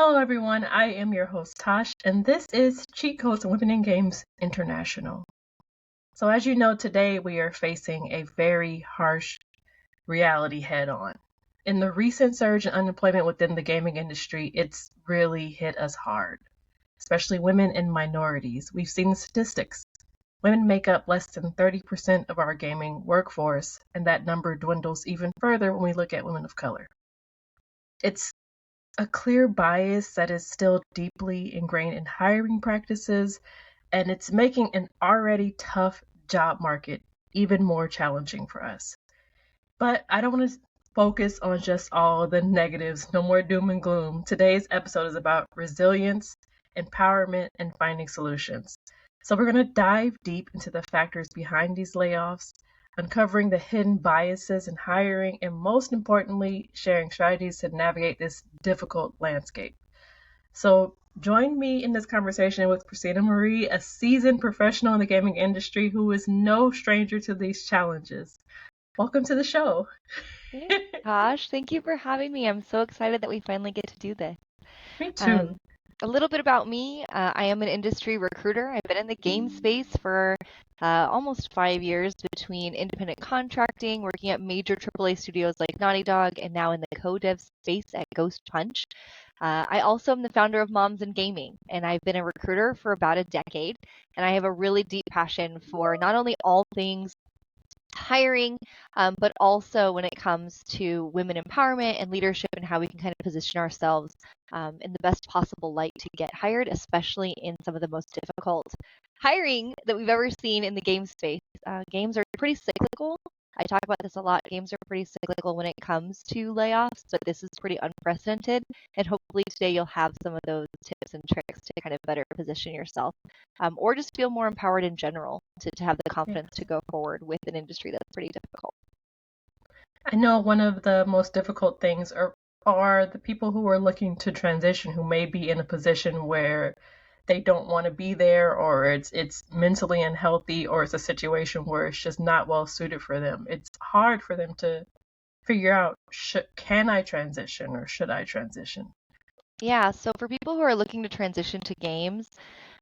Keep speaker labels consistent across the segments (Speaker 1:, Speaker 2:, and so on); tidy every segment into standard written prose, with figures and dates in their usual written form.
Speaker 1: Hello, everyone. I am your host, TaSh, and this is Cheat Codes and Women in Games International. So, as you know, today we are facing a very harsh reality head on. In the recent surge in unemployment within the gaming industry, it's really hit us hard, especially women and minorities. We've seen the statistics. Women make up less than 30% of our gaming workforce, and that number dwindles even further when we look at women of color. It's a clear bias that is still deeply ingrained in hiring practices, and it's making an already tough job market even more challenging for us. But I don't want to focus on just all the negatives, no more doom and gloom. Today's episode is about resilience, empowerment, and finding solutions. So we're going to dive deep into the factors behind these layoffs, uncovering the hidden biases in hiring, and most importantly, sharing strategies to navigate this difficult landscape. So join me in this conversation with Christina-Marie, a seasoned professional in the gaming industry who is no stranger to these challenges. Welcome to the show.
Speaker 2: Gosh, thank you for having me. I'm so excited that we finally get to do this.
Speaker 1: Me too.
Speaker 2: A little bit about me. I am an industry recruiter. I've been in the game space for almost 5 years between independent contracting, working at major AAA studios like Naughty Dog, and now in the co-dev space at Ghost Punch. I also am the founder of Moms in Gaming, and I've been a recruiter for about a decade, and I have a really deep passion for not only all things hiring, but also when it comes to women empowerment and leadership and how we can kind of position ourselves in the best possible light to get hired, especially in some of the most difficult hiring that we've ever seen in the game space. Games are pretty cyclical. I talk about this a lot. Games are pretty cyclical when it comes to layoffs, but this is pretty unprecedented. And hopefully today you'll have some of those tips and tricks to kind of better position yourself, or just feel more empowered in general to have the confidence to go forward with an industry that's pretty difficult.
Speaker 1: I know one of the most difficult things are the people who are looking to transition, who may be in a position where they don't want to be there, or it's mentally unhealthy, or it's a situation where it's just not well suited for them. It's hard for them to figure out, can I transition or should I transition?
Speaker 2: Yeah, so for people who are looking to transition to games,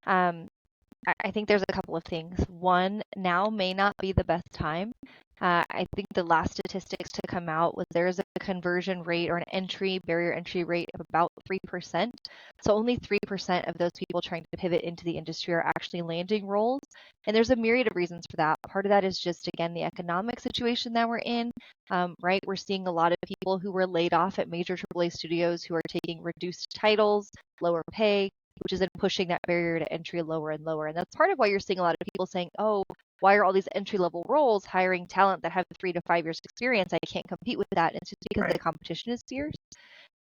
Speaker 2: I think there's a couple of things. One, now may not be the best time. I think the last statistics to come out was there's a conversion rate or an barrier entry rate of about 3%. So only 3% of those people trying to pivot into the industry are actually landing roles. And there's a myriad of reasons for that. Part of that is just, again, the economic situation that we're in, right? We're seeing a lot of people who were laid off at major AAA studios who are taking reduced titles, lower pay, which is then pushing that barrier to entry lower and lower. And that's part of why you're seeing a lot of people saying, oh, why are all these entry-level roles hiring talent that have 3 to 5 years experience? I can't compete with that. And it's just because the competition is fierce.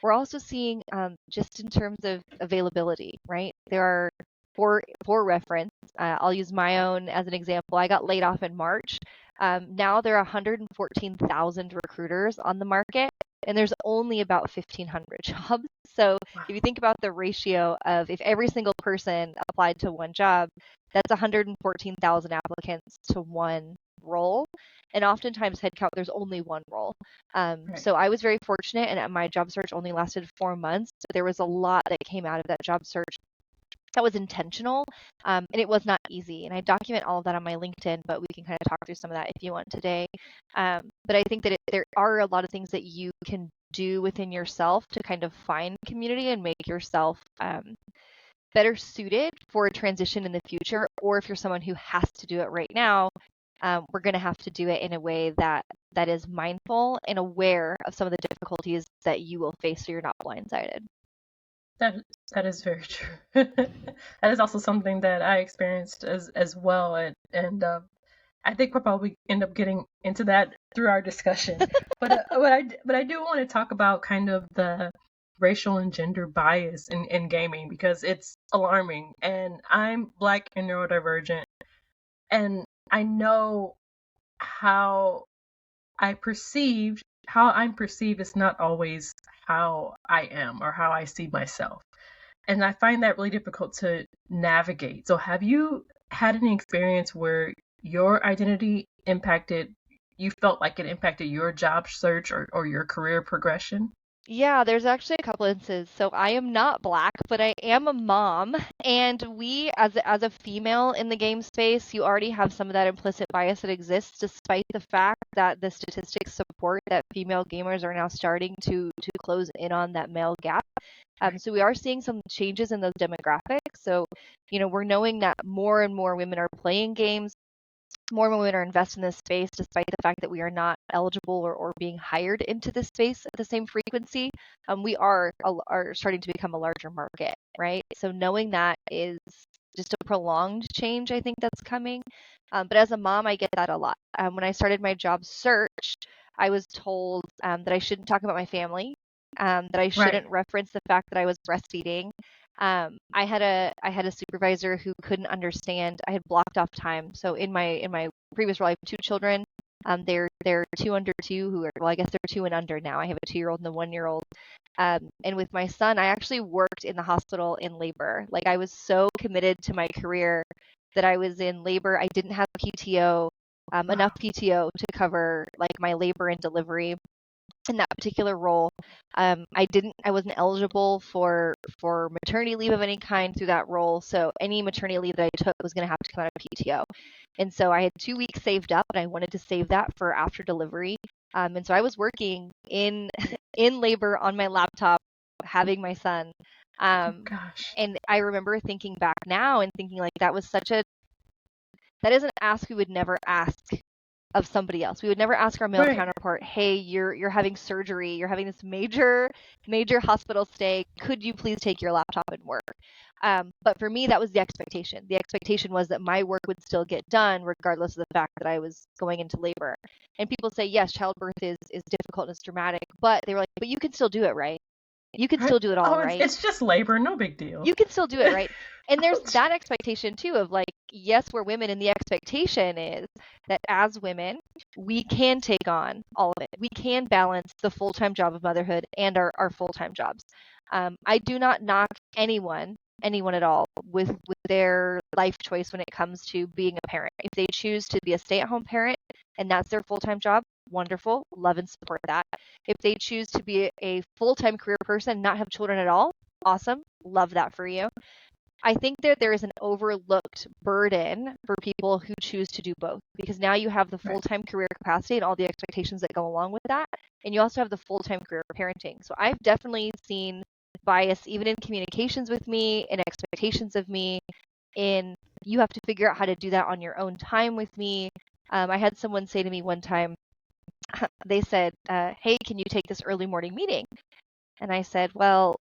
Speaker 2: We're also seeing just in terms of availability, right? There are, for reference, I'll use my own as an example. I got laid off in March. Now there are 114,000 recruiters on the market, and there's only about 1,500 jobs. So if you think about the ratio of if every single person applied to one job, that's 114,000 applicants to one role. And oftentimes headcount, there's only one role. So I was very fortunate, and my job search only lasted 4 months. So there was a lot that came out of that job search that was intentional, and it was not easy. And I document all of that on my LinkedIn, but we can kind of talk through some of that if you want today. But I think that there are a lot of things that you can do within yourself to kind of find community and make yourself better suited for a transition in the future. Or if you're someone who has to do it right now, we're going to have to do it in a way that is mindful and aware of some of the difficulties that you will face so you're not blindsided.
Speaker 1: That is very true. That is also something that I experienced as well, and I think we'll probably end up getting into that through our discussion. But I do want to talk about kind of the racial and gender bias in gaming, because it's alarming. And I'm Black and neurodivergent, and I know how I'm perceived is not always how I am or how I see myself. And I find that really difficult to navigate. So have you had any experience where your identity you felt like it impacted your job search or your career progression?
Speaker 2: Yeah, there's actually a couple instances. So I am not black, but I am a mom, and we, as a female in the game space, you already have some of that implicit bias that exists, despite the fact that the statistics support that female gamers are now starting to close in on that male gap.
Speaker 1: Right.
Speaker 2: So we are seeing some changes in those demographics. So, we're knowing that more and more women are playing games, more women are invested in this space, despite the fact that we are not eligible or being hired into this space at the same frequency. We are starting to become a larger market, right? So knowing that is just a prolonged change, I think that's coming. But as a mom, I get that a lot. When I started my job search, I was told that I shouldn't talk about my family, that I
Speaker 1: Right.
Speaker 2: shouldn't reference the fact that I was breastfeeding. I had a supervisor who couldn't understand. I had blocked off time. So in my previous role, I have two children. They're two under two who are, well, I guess they're two and under now. I have a 2-year-old and a 1-year-old. And with my son, I actually worked in the hospital in labor. Like, I was so committed to my career that I was in labor. I didn't have PTO, enough
Speaker 1: Wow.
Speaker 2: PTO to cover like my labor and delivery in that particular role. I wasn't eligible for maternity leave of any kind through that role. So any maternity leave that I took was going to have to come out of PTO. And so I had 2 weeks saved up, and I wanted to save that for after delivery. And so I was working in in labor on my laptop, having my son.
Speaker 1: Oh
Speaker 2: Um,
Speaker 1: gosh.
Speaker 2: and I remember thinking back now and thinking, like, that is an ask we would never ask of somebody else. We would never ask our male
Speaker 1: Right.
Speaker 2: counterpart, "Hey, you're having surgery. You're having this major hospital stay. Could you please take your laptop and work?" But for me, that was the expectation. The expectation was that my work would still get done, regardless of the fact that I was going into labor. And people say, yes, childbirth is difficult and it's dramatic, but they were like, but you can still do it, right? You can
Speaker 1: Right.
Speaker 2: still do it all,
Speaker 1: Oh, it's
Speaker 2: right?
Speaker 1: it's just labor, no big deal.
Speaker 2: You can still do it, right? And there's
Speaker 1: Ouch.
Speaker 2: that expectation too of, like, yes, we're women, and the expectation is that as women, we can take on all of it. We can balance the full-time job of motherhood and our full-time jobs. I do not knock anyone at all with their life choice when it comes to being a parent. If they choose to be a stay-at-home parent and that's their full-time job, wonderful, love and support that. If they choose to be a full-time career person and not have children at all, awesome, love that for you. I think that there is an overlooked burden for people who choose to do both, because now you have the
Speaker 1: Right.
Speaker 2: full-time career capacity and all the expectations that go along with that, and you also have the full-time career parenting. So I've definitely seen bias even in communications with me, in expectations of me, in you have to figure out how to do that on your own time with me. I had someone say to me one time, they said, "Hey, can you take this early morning meeting?" And I said, well,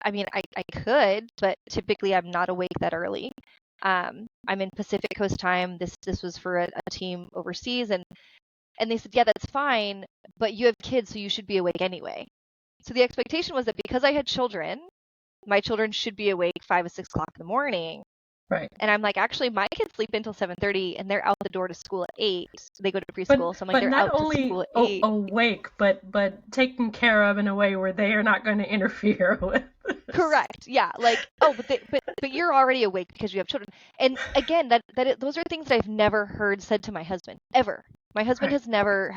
Speaker 2: I mean, I could, but typically I'm not awake that early. I'm in Pacific Coast time. This was for a team overseas, and they said, yeah, that's fine, but you have kids, so you should be awake anyway. So the expectation was that because I had children, my children should be awake 5 or 6 o'clock in the morning.
Speaker 1: Right.
Speaker 2: And I'm like, actually, my kids sleep until 7:30, and they're out the door to school at 8. They go to
Speaker 1: But
Speaker 2: preschool, so I'm like,
Speaker 1: but
Speaker 2: they're
Speaker 1: not
Speaker 2: out to school
Speaker 1: only
Speaker 2: at 8.
Speaker 1: awake, but taken care of in a way where they are not going to interfere with this.
Speaker 2: Correct. Yeah. Like, oh, but you're already awake because you have children. And again, those are things that I've never heard said to my husband ever. My husband
Speaker 1: Right.
Speaker 2: has never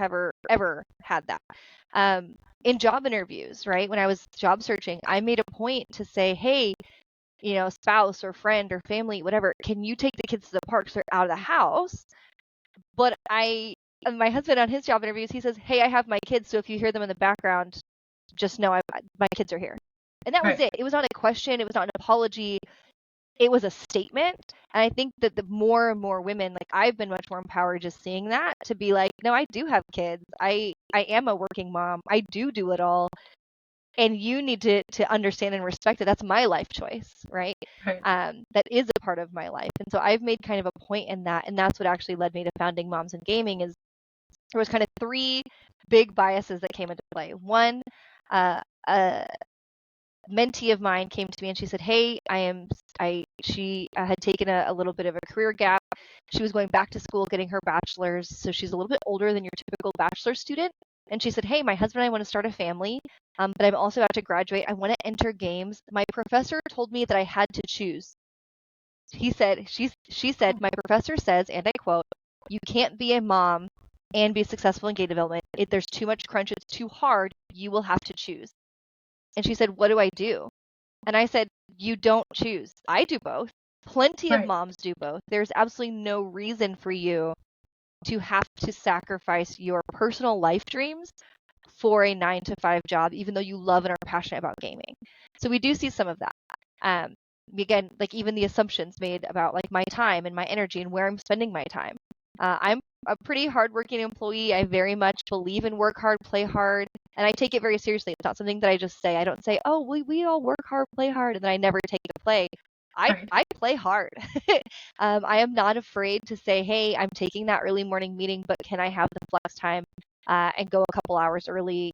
Speaker 2: ever had that. In job interviews, right? When I was job searching, I made a point to say, hey, spouse or friend or family, whatever, can you take the kids to the park so they're out of the house? But my husband on his job interviews, he says, hey, I have my kids, so if you hear them in the background, just know my kids are here. And that was
Speaker 1: Right.
Speaker 2: it. It was not a question. It was not an apology. It was a statement. And I think that the more and more women, like, I've been much more empowered just seeing that, to be like, no, I do have kids. I am a working mom. I do it all. And you need to understand and respect that that's my life choice, right?
Speaker 1: Right.
Speaker 2: That is a part of my life. And so I've made kind of a point in that. And that's what actually led me to founding Moms in Gaming. Is there was kind of three big biases that came into play. One, uh, a mentee of mine came to me and she said, hey, she had taken a little bit of a career gap. She was going back to school getting her bachelor's, so she's a little bit older than your typical bachelor student. And she said, hey, my husband and I want to start a family, but I'm also about to graduate. I want to enter games. My professor told me that I had to choose. She said, my professor says, and I quote, you can't be a mom and be successful in game development. There's too much crunch. It's too hard. You will have to choose. And she said, what do I do? And I said, you don't choose. I do both. Plenty of
Speaker 1: Right.
Speaker 2: moms do both. There's absolutely no reason for you to have to sacrifice your personal life dreams for a 9 to 5 job, even though you love and are passionate about gaming. So we do see some of that. Again, like even the assumptions made about like my time and my energy and where I'm spending my time. I'm a pretty hardworking employee. I very much believe in work hard, play hard, and I take it very seriously. It's not something that I just say. I don't say, oh, we all work hard, play hard, and then I never take a play.
Speaker 1: Right.
Speaker 2: I play hard. I am not afraid to say, hey, I'm taking that early morning meeting, but can I have the flex time and go a couple hours early,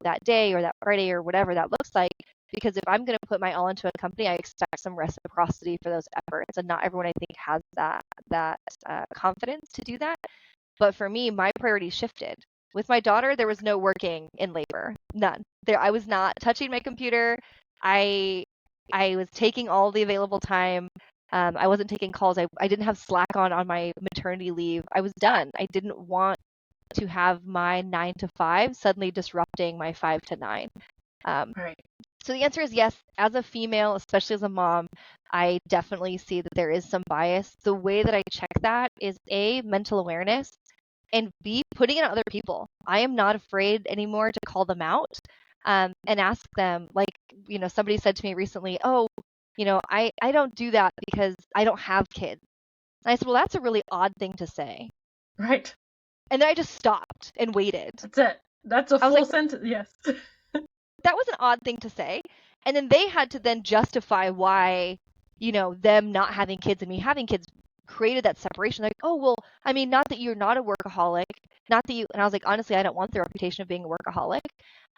Speaker 2: that day or that Friday or whatever that looks like? Because if I'm going to put my all into a company, I expect some reciprocity for those efforts, and not everyone I think has that confidence to do that. But for me, my priorities shifted. With my daughter, there was no working in labor, none. I was not touching my computer. I was taking all the available time. I wasn't taking calls. I didn't have Slack on my maternity leave. I was done. I didn't want to have my 9 to 5 suddenly disrupting my 5 to 9.
Speaker 1: Right.
Speaker 2: So the answer is yes. As a female, especially as a mom, I definitely see that there is some bias. The way that I check that is A, mental awareness, and B, putting it on other people. I am not afraid anymore to call them out and ask them, like, somebody said to me recently, oh, I don't do that because I don't have kids. And I said, well, that's a really odd thing to say.
Speaker 1: Right.
Speaker 2: And then I just stopped and waited.
Speaker 1: That's it. That's a full sentence. Yes.
Speaker 2: That was an odd thing to say. And then they had to then justify why, them not having kids and me having kids created that separation. Like, oh, well, I mean, not that you're not a workaholic, not that you, and I was like, honestly, I don't want the reputation of being a workaholic.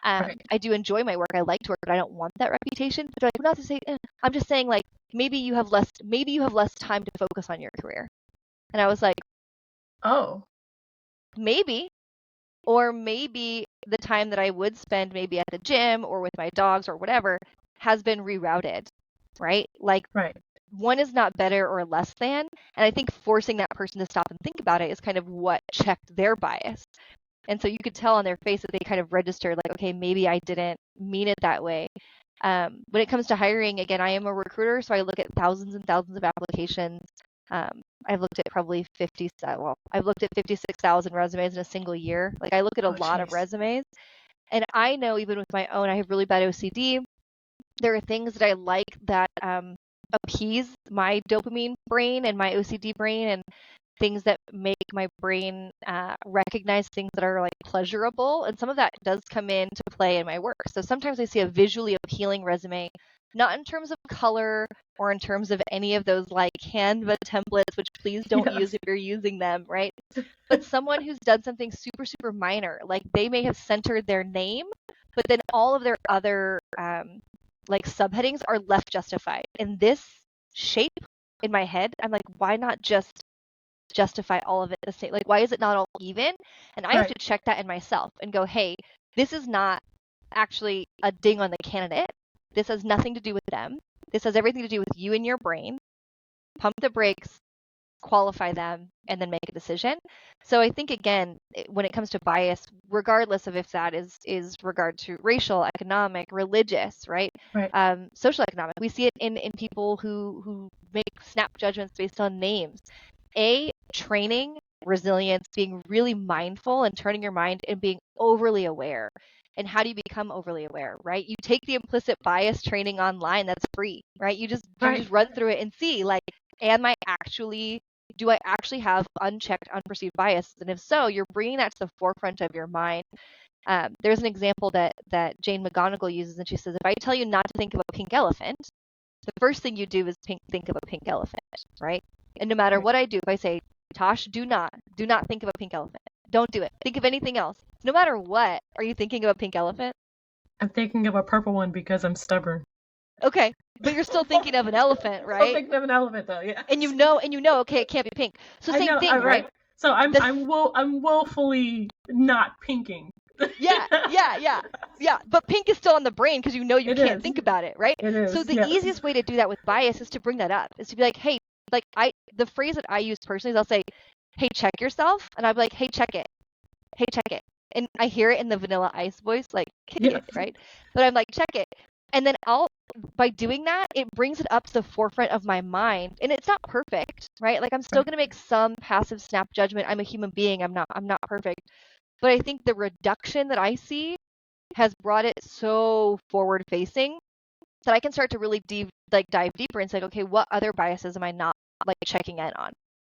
Speaker 1: Right.
Speaker 2: I do enjoy my work. I like to work, but I don't want that reputation. But they're like, not to say, I'm just saying like, maybe you have less time to focus on your career. And I was like,
Speaker 1: oh,
Speaker 2: maybe. Or maybe the time that I would spend maybe at the gym or with my dogs or whatever has been rerouted, right? Like
Speaker 1: right.
Speaker 2: one is not better or less than. And I think forcing that person to stop and think about it is kind of what checked their bias. And so you could tell on their face that they kind of registered like, okay, maybe I didn't mean it that way. When it comes to hiring, again, I am a recruiter, so I look at thousands and thousands of applications. I've looked at probably I've looked at 56,000 resumes in a single year. Like I look at a lot of resumes, and I know even with my own, I have really bad OCD. There are things that I like that appease my dopamine brain and my OCD brain, and things that make my brain recognize things that are like pleasurable. And some of that does come into play in my work. So sometimes I see a visually appealing resume, not in terms of color or in terms of any of those like Canva templates, which please don't use if you're using them, right? But someone who's done something super, super minor, like they may have centered their name, but then all of their other like subheadings are left justified. And this shape in my head, I'm like, why not just justify all of it the same? Like, why is it not all even? And I have to check that in myself and go, hey, this is not actually a ding on the candidate. This has nothing to do with them. This has everything to do with you and your brain. Pump the brakes, qualify them, and then make a decision. So I think, again, when it comes to bias, regardless of if that is regard to racial, economic, religious, right? Social economic, we see it in people who make snap judgments based on names. Training, resilience, being really mindful and turning your mind and being overly aware. And how do you become overly aware, right? You take the implicit bias training online that's free, right? You just run through it and see, like, do I actually have unchecked, unperceived bias? And if so, you're bringing that to the forefront of your mind. There's an example that Jane McGonigal uses, and she says, if I tell you not to think of a pink elephant, the first thing you do is think of a pink elephant, right? And no matter what I do, if I say, TaSh, do not think of a pink elephant. Don't do it. Think of anything else. No matter what, are you thinking of a pink elephant?
Speaker 1: I'm thinking of a purple one because I'm stubborn.
Speaker 2: Okay, but you're still thinking of an elephant, right?
Speaker 1: Still thinking of an elephant, though. Yeah.
Speaker 2: And you know, okay, it can't be pink. So same thing, right?
Speaker 1: So I'm willfully not pinking.
Speaker 2: Yeah. But pink is still on the brain because you can't think about it, right?
Speaker 1: It is.
Speaker 2: So the easiest way to do that with bias is to bring that up. Is to be like, hey, like the phrase that I use personally is I'll say, hey, check yourself, and I'll be like, hey, check it. Hey, check it. And I hear it in the Vanilla Ice voice, like, kick
Speaker 1: Yeah.
Speaker 2: it, right? But I'm like, check it. And then by doing that, it brings it up to the forefront of my mind. And it's not perfect, right? Like I'm still
Speaker 1: Right.
Speaker 2: going to make some passive snap judgment. I'm a human being. I'm not perfect. But I think the reduction that I see has brought it so forward facing that I can start to really dive deeper and say, okay, what other biases am I not like checking in on,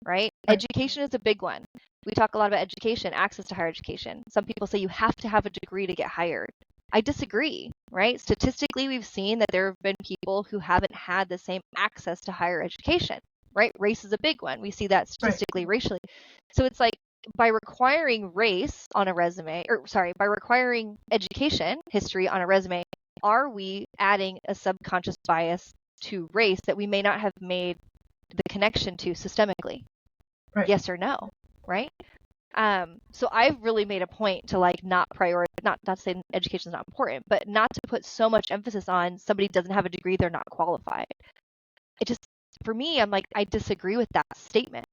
Speaker 2: right?
Speaker 1: Right.
Speaker 2: Education is a big one. We talk a lot about education, access to higher education. Some people say you have to have a degree to get hired. I disagree, right? Statistically, we've seen that there have been people who haven't had the same access to higher education, right? Race is a big one. We see that statistically, racially. So it's like by requiring race on a resume, by requiring education history on a resume, are we adding a subconscious bias to race that we may not have made the connection to systemically?
Speaker 1: Right.
Speaker 2: Yes or no, right? So I've really made a point to like not to say education is not important, but not to put so much emphasis on somebody doesn't have a degree, they're not qualified. It just, for me, I'm like, I disagree with that statement.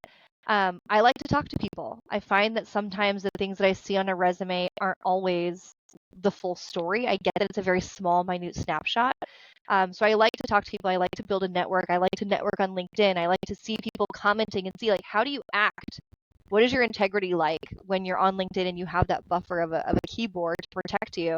Speaker 2: I like to talk to people. I find that sometimes the things that I see on a resume aren't always the full story. I get that it's a very small, minute snapshot. So I like to talk to people. I like to build a network. I like to network on LinkedIn. I like to see people commenting and see like, how do you act? What is your integrity like when you're on LinkedIn and you have that buffer of a keyboard to protect you?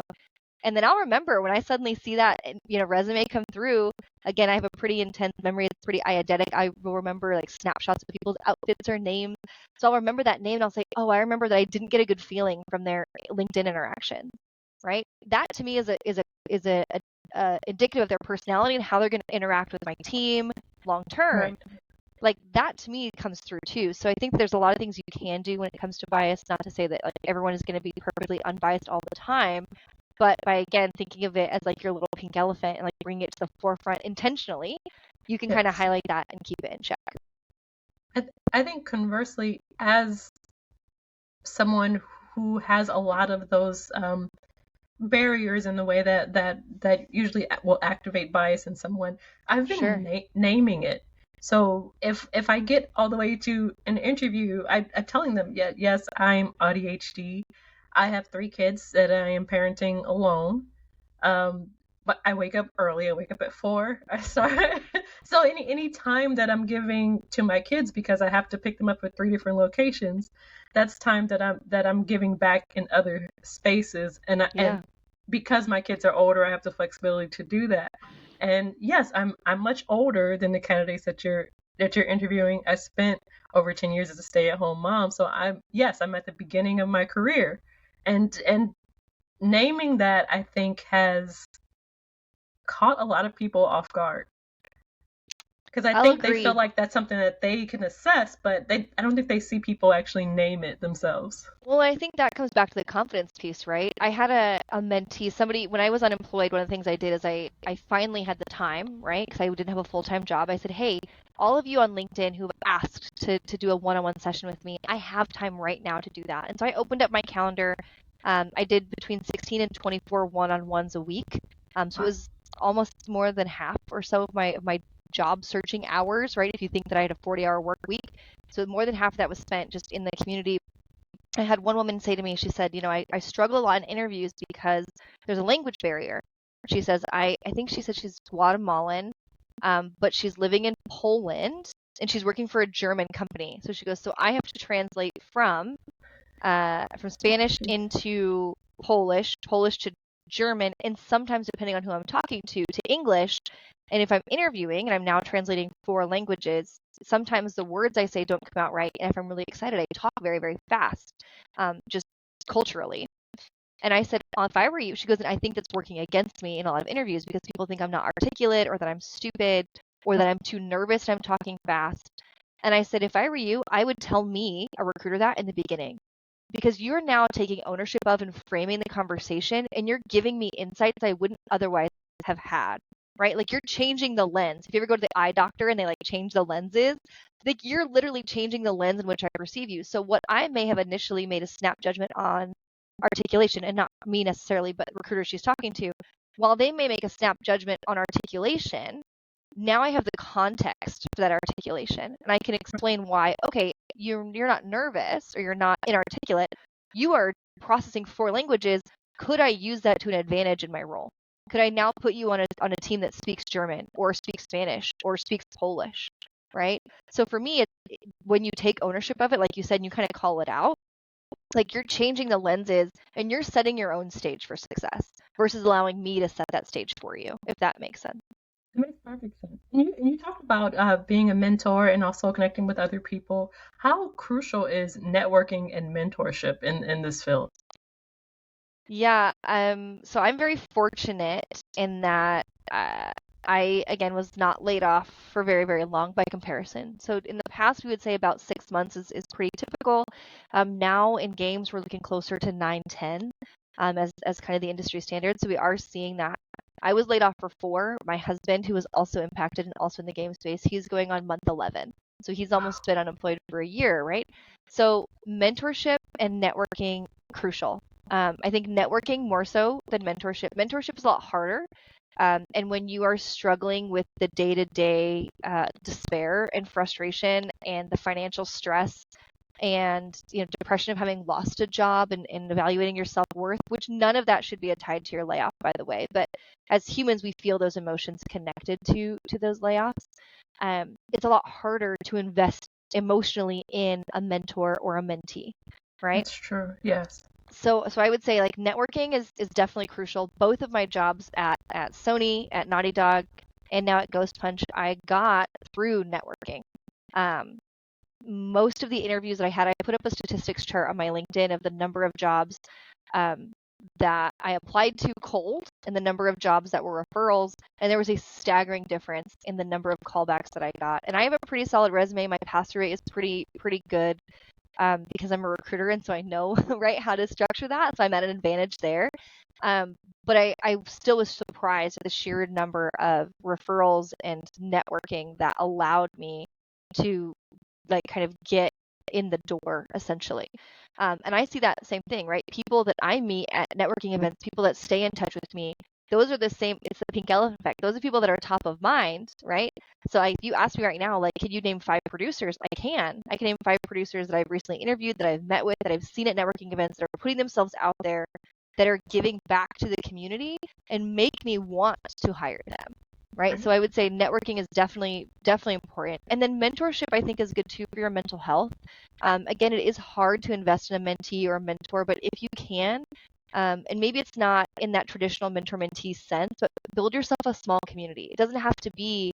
Speaker 2: And then I'll remember when I suddenly see that, resume come through. Again, I have a pretty intense memory. It's pretty eidetic. I will remember like snapshots of people's outfits or names. So I'll remember that name and I'll say, oh, I remember that I didn't get a good feeling from their LinkedIn interaction, right? That to me is a indicative of their personality and how they're going to interact with my team long term.
Speaker 1: Right.
Speaker 2: Like that to me comes through too. So I think there's a lot of things you can do when it comes to bias. Not to say that like everyone is going to be perfectly unbiased all the time, but by again thinking of it as like your little pink elephant and like bringing it to the forefront intentionally, you can kind of highlight that and keep it in check.
Speaker 1: I think conversely, as someone who has a lot of those barriers in the way that usually will activate bias in someone, I've been naming it. So if I get all the way to an interview, I'm telling them, yes, I'm ADHD. I have 3 kids that I am parenting alone. But I wake up early. I wake up at 4. I start so any time that I'm giving to my kids, because I have to pick them up at 3 different locations, that's time that I'm giving back in other spaces. And because my kids are older, I have the flexibility to do that. And yes, I'm much older than the candidates that you're interviewing. I spent over 10 years as a stay-at-home mom, so I'm at the beginning of my career. And naming that, I think, has caught a lot of people off guard. Because I think they feel like that's something that they can assess, but I don't think they see people actually name it themselves.
Speaker 2: Well, I think that comes back to the confidence piece, right? I had a mentee, when I was unemployed, one of the things I did is I finally had the time, right? Because I didn't have a full-time job. I said, hey, all of you on LinkedIn who've asked to do a one-on-one session with me, I have time right now to do that. And so I opened up my calendar. I did between 16 and 24 one-on-ones a week. So it was almost more than half or so of my job searching hours, right? If you think that I had a 40-hour work week. So more than half of that was spent just in the community. I had one woman say to me, she said, I struggle a lot in interviews because there's a language barrier. She says, I think she said she's Guatemalan, but she's living in Poland and she's working for a German company. So she goes, so I have to translate from Spanish into Polish to German, and sometimes depending on who I'm talking to English. And if I'm interviewing and I'm now translating 4 languages, sometimes the words I say don't come out right. And if I'm really excited, I talk very, very fast, just culturally. And I said, if I were you, she goes, and I think that's working against me in a lot of interviews because people think I'm not articulate or that I'm stupid or that I'm too nervous and I'm talking fast. And I said, if I were you, I would tell me, a recruiter, that in the beginning. Because you're now taking ownership of and framing the conversation, and you're giving me insights I wouldn't otherwise have had, right? Like you're changing the lens. If you ever go to the eye doctor and they like change the lenses, like you're literally changing the lens in which I perceive you. So what I may have initially made a snap judgment on articulation, and not me necessarily, but recruiters she's talking to, while they may make a snap judgment on articulation, now I have the context for that articulation, and I can explain why, okay, you're not nervous or you're not inarticulate. You are processing 4 languages. Could I use that to an advantage in my role? Could I now put you on a team that speaks German or speaks Spanish or speaks Polish, right? So for me, when you take ownership of it, like you said, and you kind of call it out, it's like you're changing the lenses and you're setting your own stage for success versus allowing me to set that stage for you, if that makes sense.
Speaker 1: It makes perfect sense. And you talked about being a mentor and also connecting with other people. How crucial is networking and mentorship in this field?
Speaker 2: Yeah, so I'm very fortunate in that I, again, was not laid off for very, very long by comparison. So in the past, we would say about 6 months is pretty typical. Now in games, we're looking closer to 9, 10 as kind of the industry standard. So we are seeing that. I was laid off for 4. My husband, who was also impacted and also in the game space, he's going on month 11. So he's almost been unemployed for a year, right? So mentorship and networking, crucial. I think networking more so than mentorship. Mentorship is a lot harder. And when you are struggling with the day-to-day despair and frustration and the financial stress and depression of having lost a job and evaluating your self-worth, which none of that should be tied to your layoff, by the way. But as humans, we feel those emotions connected to those layoffs. It's a lot harder to invest emotionally in a mentor or a mentee, right?
Speaker 1: That's true. Yes.
Speaker 2: So I would say like networking is definitely crucial. Both of my jobs at Sony, at Naughty Dog, and now at Ghost Punch, I got through networking. Most of the interviews that I had, I put up a statistics chart on my LinkedIn of the number of jobs that I applied to cold and the number of jobs that were referrals, and there was a staggering difference in the number of callbacks that I got. And I have a pretty solid resume. My pass rate is pretty good. Because I'm a recruiter and so I know right how to structure that. So I'm at an advantage there. But I still was surprised at the sheer number of referrals and networking that allowed me to like kind of get in the door essentially. And I see that same thing, right? People that I meet at networking events, people that stay in touch with me, those are the same. It's the pink elephant effect. Those are people that are top of mind, right? So if you ask me right now, like, can you name 5 producers? I can. I can name 5 producers that I've recently interviewed, that I've met with, that I've seen at networking events, that are putting themselves out there, that are giving back to the community and make me want to hire them, right? So I would say networking is definitely important. And then mentorship, I think, is good too for your mental health. Again, it is hard to invest in a mentee or a mentor, but if you can, and maybe it's not in that traditional mentor-mentee sense, but build yourself a small community. It doesn't have to be,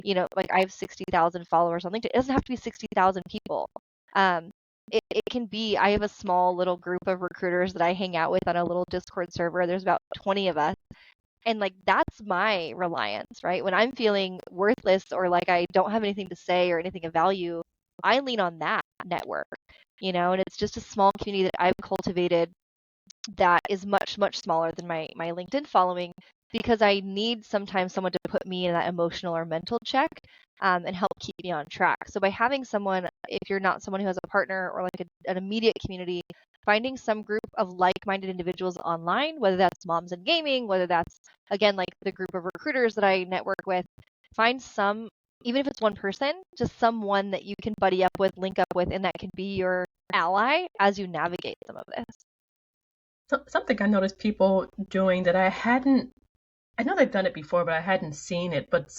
Speaker 2: like I have 60,000 followers on LinkedIn. It doesn't have to be 60,000 people. It can be, I have a small little group of recruiters that I hang out with on a little Discord server. There's about 20 of us. And like, that's my reliance, right? When I'm feeling worthless or like I don't have anything to say or anything of value, I lean on that network, and it's just a small community that I've cultivated that is much, much smaller than my LinkedIn following, because I need sometimes someone to put me in that emotional or mental check and help keep me on track. So by having someone, if you're not someone who has a partner or like an immediate community, finding some group of like-minded individuals online, whether that's moms in gaming, whether that's, again, like the group of recruiters that I network with, find some, even if it's one person, just someone that you can buddy up with, link up with, and that can be your ally as you navigate some of this.
Speaker 1: Something I noticed people doing that I know they've done it before, but I hadn't seen it. But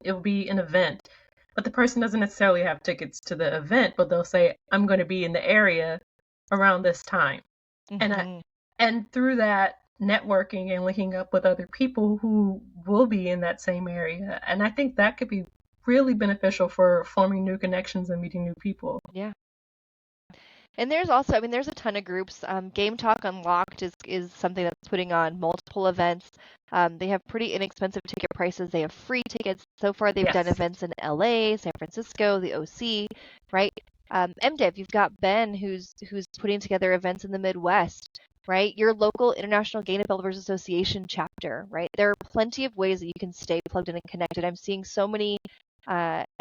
Speaker 1: it will be an event, but the person doesn't necessarily have tickets to the event, but they'll say, I'm going to be in the area around this time.
Speaker 2: Mm-hmm.
Speaker 1: And through that, networking and linking up with other people who will be in that same area. And I think that could be really beneficial for forming new connections and meeting new people.
Speaker 2: Yeah. And there's also, there's a ton of groups. Game Talk Unlocked is something that's putting on multiple events. They have pretty inexpensive ticket prices. They have free tickets. So far, they've done events in LA, San Francisco, the OC, right? MDiv, you've got Ben who's putting together events in the Midwest, right? Your local International Game Developers Association chapter, right? There are plenty of ways that you can stay plugged in and connected. I'm seeing so many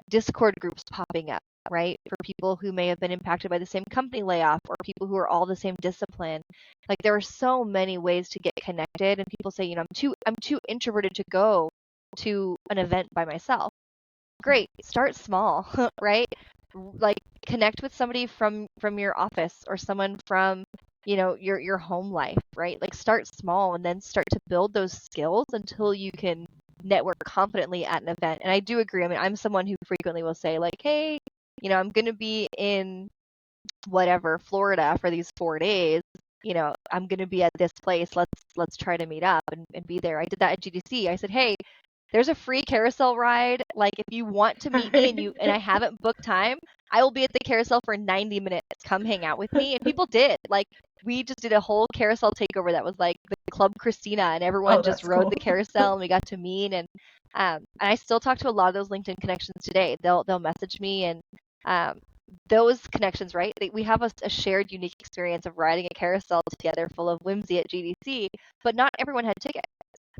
Speaker 2: Discord groups popping up, right? For people who may have been impacted by the same company layoff, or people who are all the same discipline. Like, there are so many ways to get connected, and people say, I'm too introverted to go to an event by myself. Great, start small, right? Like, connect with somebody from your office, or someone from your home life, right? Like start small and then start to build those skills until you can network confidently at an event. And I do agree. I mean, I'm someone who frequently will say like, hey, I'm going to be in whatever, Florida for these 4 days. I'm going to be at this place. Let's try to meet up and be there. I did that at GDC. I said, hey, there's a free carousel ride. Like if you want to meet me and I haven't booked time, I will be at the carousel for 90 minutes. Come hang out with me. And people did. Like we just did a whole carousel takeover that was like the Club Christina, and everyone just rode
Speaker 1: cool.
Speaker 2: the carousel and we got to meet. And I still talk to a lot of those LinkedIn connections today. They'll message me, and those connections, right? We have a shared unique experience of riding a carousel together full of whimsy at GDC, but not everyone had tickets,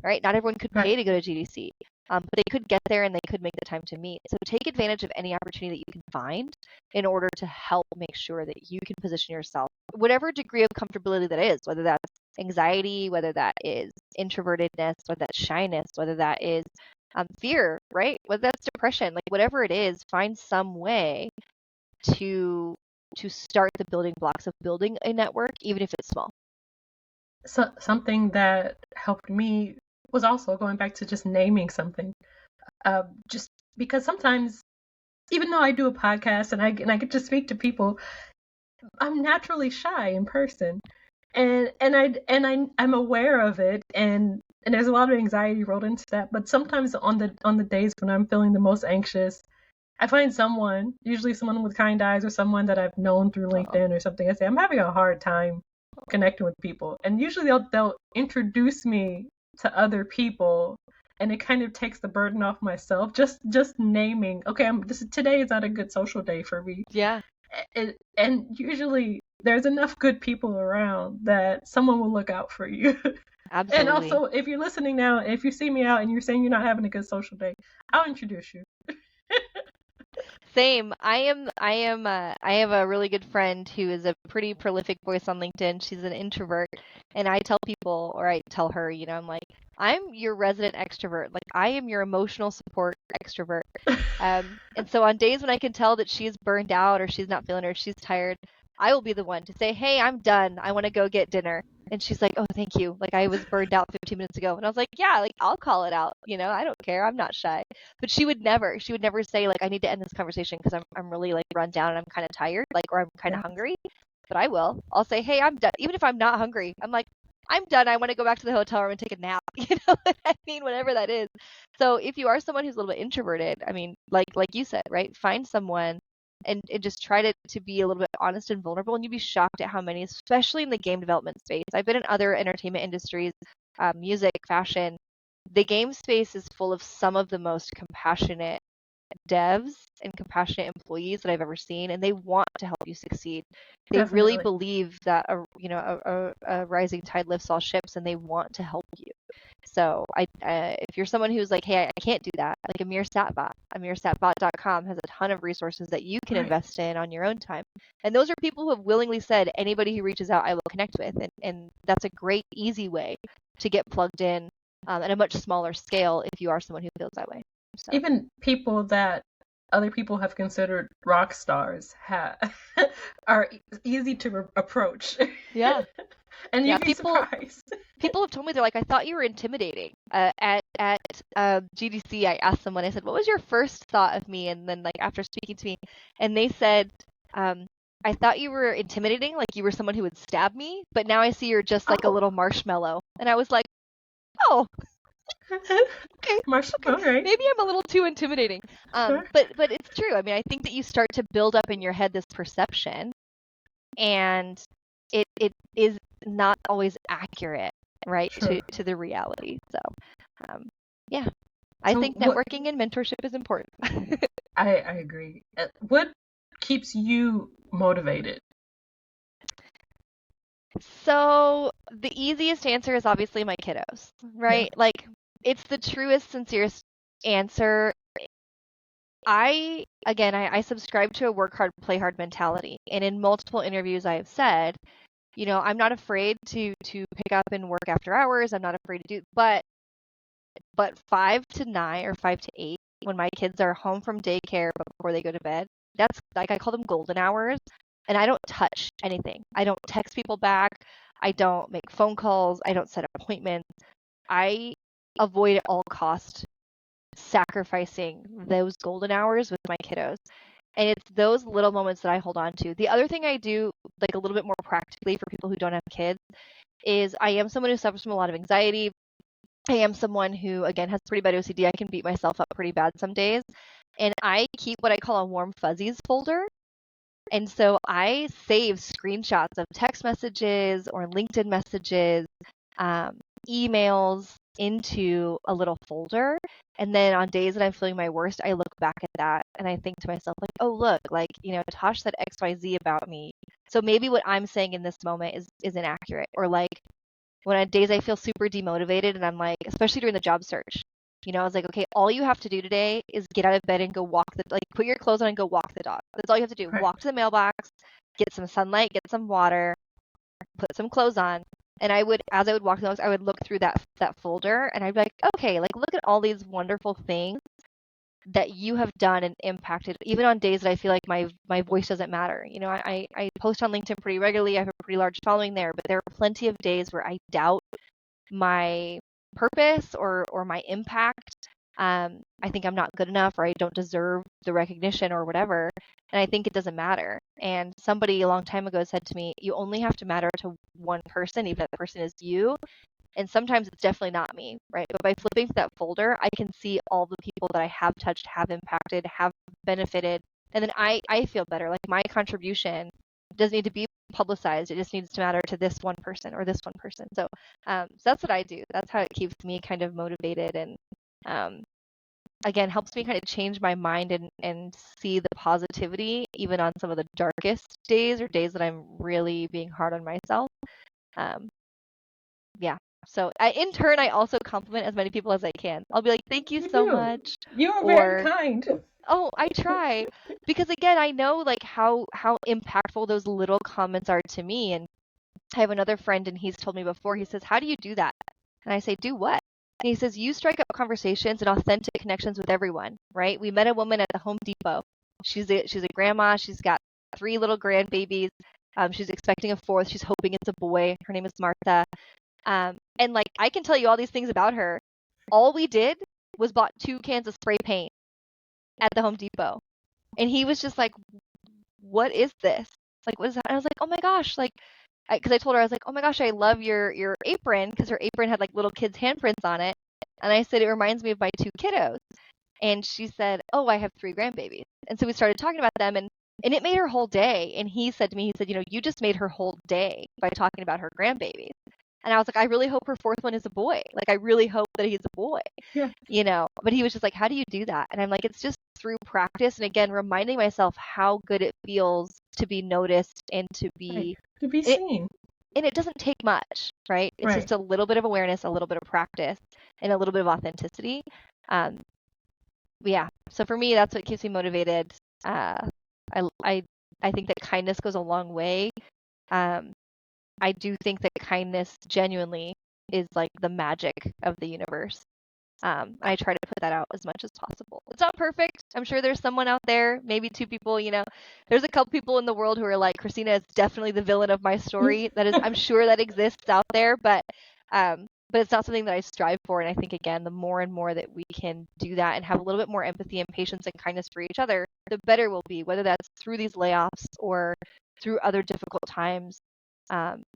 Speaker 2: right? Not everyone could pay to go to GDC, but they could get there and they could make the time to meet. So take advantage of any opportunity that you can find in order to help make sure that you can position yourself, whatever degree of comfortability that is, whether that's anxiety, whether that is introvertedness, whether that's shyness, whether that is fear, right? Whether that's depression, like whatever it is, find some way to start the building blocks of building a network, even if it's small.
Speaker 1: So something that helped me was also going back to just naming something. Just because sometimes, even though I do a podcast and I get to speak to people, I'm naturally shy in person, and I'm aware of it, and there's a lot of anxiety rolled into that. But sometimes on the days when I'm feeling the most anxious, I find someone, usually someone with kind eyes or someone that I've known through LinkedIn or something. I say, I'm having a hard time connecting with people. And usually they'll introduce me to other people, and it kind of takes the burden off myself. Just naming, okay, today is not a good social day for me.
Speaker 2: Yeah.
Speaker 1: And usually there's enough good people around that someone will look out for you.
Speaker 2: Absolutely.
Speaker 1: And also, if you're listening now, if you see me out and you're saying you're not having a good social day, I'll introduce you.
Speaker 2: Same. I have a really good friend who is a pretty prolific voice on LinkedIn. She's an introvert, and I tell people, or I tell her, I'm like, I'm your resident extrovert. Like I am your emotional support extrovert. And so on days when I can tell that she's burned out or she's not feeling it or she's tired, I will be the one to say, hey, I'm done. I want to go get dinner. And she's like, oh, thank you. Like I was burned out 15 minutes ago. And I was like, yeah, like I'll call it out. I don't care. I'm not shy. But she would never say like, I need to end this conversation because I'm really like run down and I'm kind of tired, like, or I'm kind of hungry. But I will. I'll say, hey, I'm done. Even if I'm not hungry, I'm like, I'm done. I want to go back to the hotel room and take a nap. You know what I mean? Whatever that is. So if you are someone who's a little bit introverted, I mean, like you said, right? Find someone and just try to be a little bit honest and vulnerable, and you'd be shocked at how many, especially in the game development space. I've been in other entertainment industries, music, fashion. The game space is full of some of the most compassionate devs and compassionate employees that I've ever seen, and they want to help you succeed. They
Speaker 1: Definitely.
Speaker 2: really believe that a rising tide lifts all ships, and they want to help you. So if you're someone who's like, hey, I can't do that, like Amir Satbot, AmirSatbot.com has a ton of resources that you can invest in on your own time. And those are people who have willingly said, anybody who reaches out, I will connect with. And that's a great, easy way to get plugged in at a much smaller scale if you are someone who feels that way. So.
Speaker 1: Even people that other people have considered rock stars are easy to approach.
Speaker 2: Yeah.
Speaker 1: And you'd be surprised.
Speaker 2: People have told me, they're like, I thought you were intimidating. At GDC, I asked someone, I said, what was your first thought of me? And then like after speaking to me, and they said, I thought you were intimidating, like you were someone who would stab me, but now I see you're just like a little marshmallow. And I was like, oh. Okay.
Speaker 1: Right.
Speaker 2: Maybe I'm a little too intimidating. Sure. But it's true. I mean, I think that you start to build up in your head this perception, and it is not always accurate, right, sure, to the reality. So, yeah, I think networking and mentorship is important.
Speaker 1: I agree. What keeps you motivated?
Speaker 2: So the easiest answer is obviously my kiddos, right? Yeah. Like it's the truest, sincerest answer. I subscribe to a work hard, play hard mentality. And in multiple interviews I have said, I'm not afraid to pick up and work after hours. I'm not afraid to do, but 5 to 9 or 5 to 8, when my kids are home from daycare but before they go to bed, that's like, I call them golden hours. and I don't touch anything. I don't text people back. I don't make phone calls. I don't set appointments. I avoid at all cost sacrificing those golden hours with my kiddos. And it's those little moments that I hold on to. The other thing I do, like a little bit more practically for people who don't have kids, is I am someone who suffers from a lot of anxiety. I am someone who, again, has pretty bad OCD. I can beat myself up pretty bad some days. And I keep what I call a warm fuzzies folder. And so I save screenshots of text messages or LinkedIn messages, emails into a little folder. And then on days that I'm feeling my worst, I look back at that and I think to myself, like, oh, look, like, TaSh said XYZ about me. So maybe what I'm saying in this moment is inaccurate. Or like when on days I feel super demotivated and I'm like, especially during the job search, I was like, okay, all you have to do today is get out of bed and go put your clothes on and go walk the dog. That's all you have to do.
Speaker 1: Right.
Speaker 2: Walk to the mailbox, get some sunlight, get some water, put some clothes on. And as I would walk the dogs, I would look through that folder and I'd be like, okay, like look at all these wonderful things that you have done and impacted, even on days that I feel like my voice doesn't matter. I post on LinkedIn pretty regularly. I have a pretty large following there, but there are plenty of days where I doubt my purpose or my impact. I think I'm not good enough or I don't deserve the recognition or whatever. And I think it doesn't matter. And somebody a long time ago said to me, you only have to matter to one person, even if that person is you. And sometimes it's definitely not me, right? But by flipping to that folder, I can see all the people that I have touched, have impacted, have benefited. And then I feel better. Like my contribution doesn't need to be publicized. It just needs to matter to this one person or this one person. So that's what I do. That's how it keeps me kind of motivated and again, helps me kind of change my mind and see the positivity even on some of the darkest days or days that I'm really being hard on myself. Yeah. So in turn, I also compliment as many people as I can. I'll be like, thank you so much.
Speaker 1: You are very kind.
Speaker 2: Oh, I try. Because again, I know like how impactful those little comments are to me. And I have another friend and he's told me before, he says, how do you do that? And I say, do what? And he says, you strike up conversations and authentic connections with everyone, right? We met a woman at the Home Depot. She's a grandma. She's got 3 little grandbabies. She's expecting a 4th. She's hoping it's a boy. Her name is Martha. And like, I can tell you all these things about her. All we did was bought 2 cans of spray paint at the Home Depot. And he was just like, what is this? Like, what is that? And I was like, oh my gosh, like, because I told her, I was like, oh my gosh, I love your apron, because her apron had like little kids' handprints on it. And I said, it reminds me of my 2 kiddos. And she said, oh, I have 3 grandbabies. And so we started talking about them and it made her whole day. And he said to me, you just made her whole day by talking about her grandbabies. And I was like, I really hope her 4th one is a boy. Like, I really hope that he's a boy, but he was just like, how do you do that? And I'm like, it's just through practice. And again, reminding myself how good it feels to be noticed and to be
Speaker 1: seen.
Speaker 2: And it doesn't take much, right? It's just a little bit of awareness, a little bit of practice, and a little bit of authenticity. Yeah. So for me, that's what keeps me motivated. I think that kindness goes a long way. I do think that kindness genuinely is like the magic of the universe. I try to put that out as much as possible. It's not perfect. I'm sure there's someone out there, maybe 2 people, there's a couple people in the world who are like, Christina is definitely the villain of my story. That is, I'm sure that exists out there, but it's not something that I strive for. And I think, again, the more and more that we can do that and have a little bit more empathy and patience and kindness for each other, the better we'll be, whether that's through these layoffs or through other difficult times.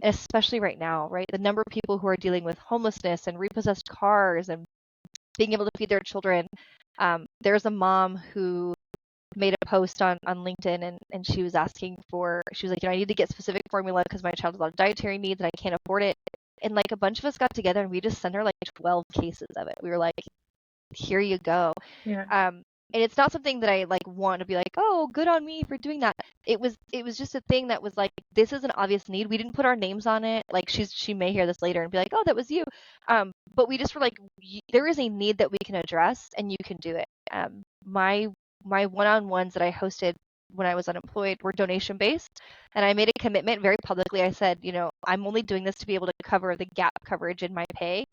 Speaker 2: Especially right now, right? The number of people who are dealing with homelessness and repossessed cars and being able to feed their children. There's a mom who made a post on LinkedIn and she was asking she was like, I need to get specific formula because my child has a lot of dietary needs and I can't afford it. And like a bunch of us got together and we just sent her like 12 cases of it. We were like, here you go.
Speaker 1: Yeah.
Speaker 2: And it's not something that I like want to be like, oh, good on me for doing that. It was just a thing that was like, this is an obvious need. We didn't put our names on it. Like she may hear this later and be like, oh, that was you. But we just were like, there is a need that we can address and you can do it. My one-on-ones that I hosted when I was unemployed were donation based. And I made a commitment very publicly. I said, I'm only doing this to be able to cover the gap coverage in my pay.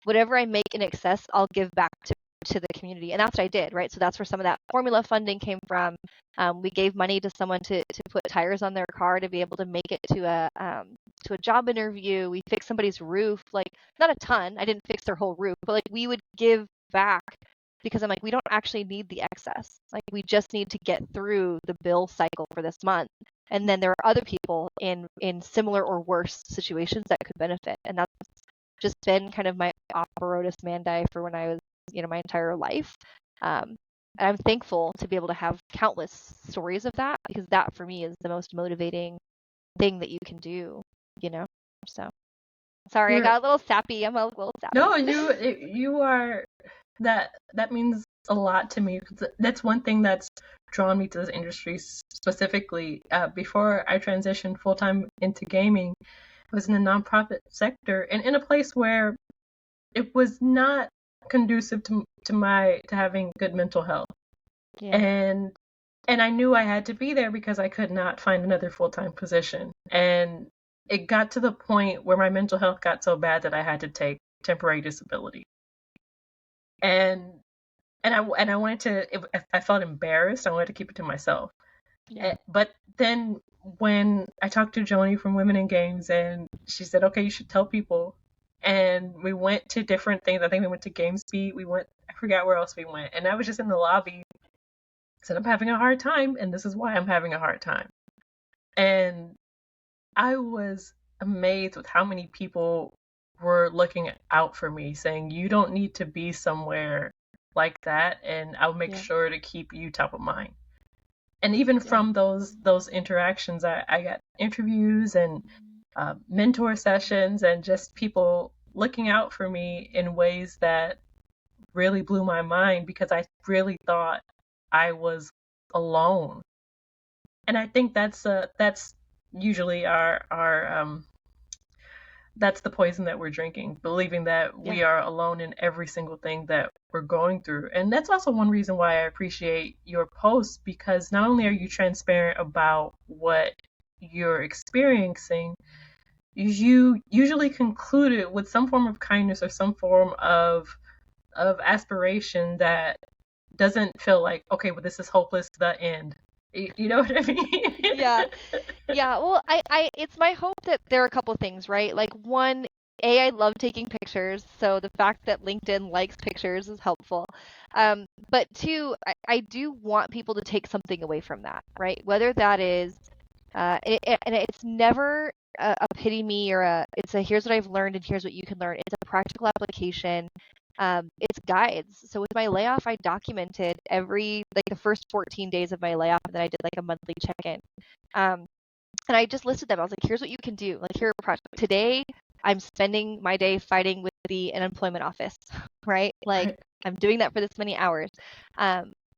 Speaker 2: Whatever I make in excess, I'll give back to to the community. And that's what I did, right? So that's where some of that formula funding came from. We gave money to someone to put tires on their car to be able to make it to a job interview. We fixed somebody's roof, like not a ton. I didn't fix their whole roof, but like we would give back because I'm like, we don't actually need the excess. Like we just need to get through the bill cycle for this month. And then there are other people in similar or worse situations that could benefit. And that's just been kind of my operatus mandi for when I was, my entire life. And I'm thankful to be able to have countless stories of that, because that for me is the most motivating thing that you can do, So sorry, I got a little sappy. I'm a little sappy.
Speaker 1: No, you are, that means a lot to me. That's one thing that's drawn me to this industry specifically. Before I transitioned full-time into gaming, I was in the nonprofit sector and in a place where it was not conducive to having good mental health. Yeah. And I knew I had to be there because I could not find another full-time position. And it got to the point where my mental health got so bad that I had to take temporary disability. And I wanted to, I felt embarrassed. I wanted to keep it to myself. Yeah. But then when I talked to Joni from Women in Games, and she said, okay, you should tell people. And we went to different things. I think we went to GameSpeed. I forgot where else we went. And I was just in the lobby. I said, I'm having a hard time, and this is why I'm having a hard time. And I was amazed with how many people were looking out for me, saying, you don't need to be somewhere like that, and I'll make sure to keep you top of mind. And even from those interactions, I got interviews and mentor sessions, and just people looking out for me in ways that really blew my mind, because I really thought I was alone. And I think that's usually our that's the poison that we're drinking, believing that we are alone in every single thing that we're going through. And that's also one reason why I appreciate your posts, because not only are you transparent about what you're experiencing, you usually conclude it with some form of kindness or some form of aspiration that doesn't feel like, okay, well, this is hopeless, the end. You know what I mean?
Speaker 2: Yeah. Well, I it's my hope that there are a couple of things, right? Like one, I love taking pictures, so the fact that LinkedIn likes pictures is helpful. But two, I do want people to take something away from that, right? Whether that is, and it's never a pity me or it's a here's what I've learned and here's what you can learn. It's a practical application. It's guides. So with my layoff, I documented the first 14 days of my layoff, and then I did like a monthly check-in. And I just listed them. I was like, here's what you can do. Like, here, today I'm spending my day fighting with the unemployment office, right? Like, I'm doing that for this many hours.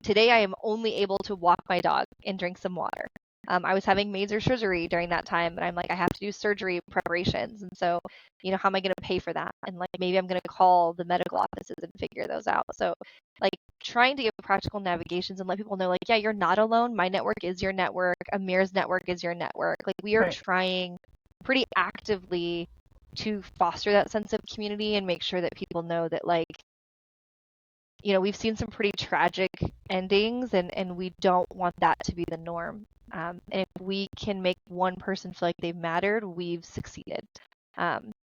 Speaker 2: Today I am only able to walk my dog and drink some water. I was having major surgery during that time, and I'm like, I have to do surgery preparations. And so, how am I going to pay for that? And like, maybe I'm going to call the medical offices and figure those out. So like trying to give practical navigations and let people know, like, yeah, you're not alone. My network is your network. Amir's network is your network. Like, we are trying pretty actively to foster that sense of community and make sure that people know that, like, we've seen some pretty tragic endings, and we don't want that to be the norm. And if we can make one person feel like they've mattered, we've succeeded.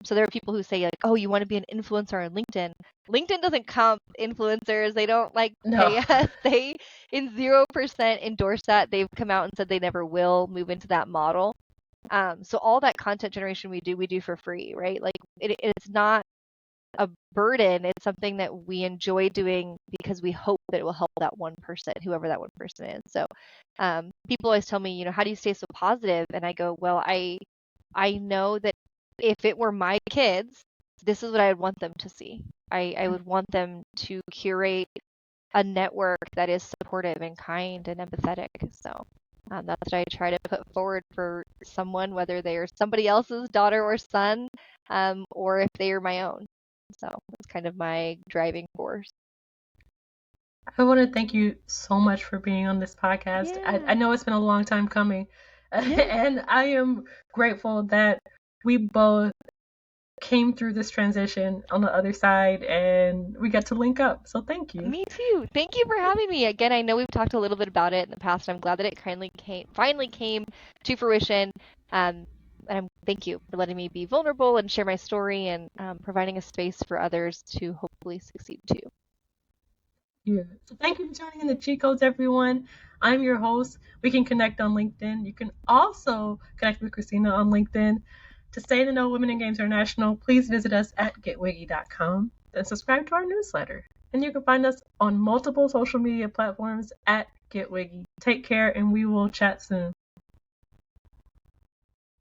Speaker 2: So there are people who say, like, oh, you want to be an influencer on LinkedIn. LinkedIn doesn't comp influencers. They don't pay us. They in 0% endorse that. They've come out and said they never will move into that model. So all that content generation we do for free, right? Like, it's not a burden. It's something that we enjoy doing because we hope that it will help that one person, whoever that one person is. So people always tell me, how do you stay so positive? And I go, well, I know that if it were my kids, this is what I would want them to see. I would want them to curate a network that is supportive and kind and empathetic. So that's what I try to put forward for someone, whether they are somebody else's daughter or son, or if they are my own. So that's kind of my driving force.
Speaker 1: I want to thank you so much for being on this podcast. Yeah. I know it's been a long time coming, and I am grateful that we both came through this transition on the other side, and we got to link up. So thank you.
Speaker 2: Me too. Thank you for having me. Again, I know we've talked a little bit about it in the past. I'm glad that it finally came to fruition. Thank you for letting me be vulnerable and share my story and providing a space for others to hopefully succeed too.
Speaker 1: Yeah. So thank you for joining in the Cheat Codes, everyone. I'm your host. We can connect on LinkedIn. You can also connect with Christina on LinkedIn. To stay in the know Women in Games International, please visit us at getwiggy.com and subscribe to our newsletter. And you can find us on multiple social media platforms at GetWiggy. Take care, and we will chat soon.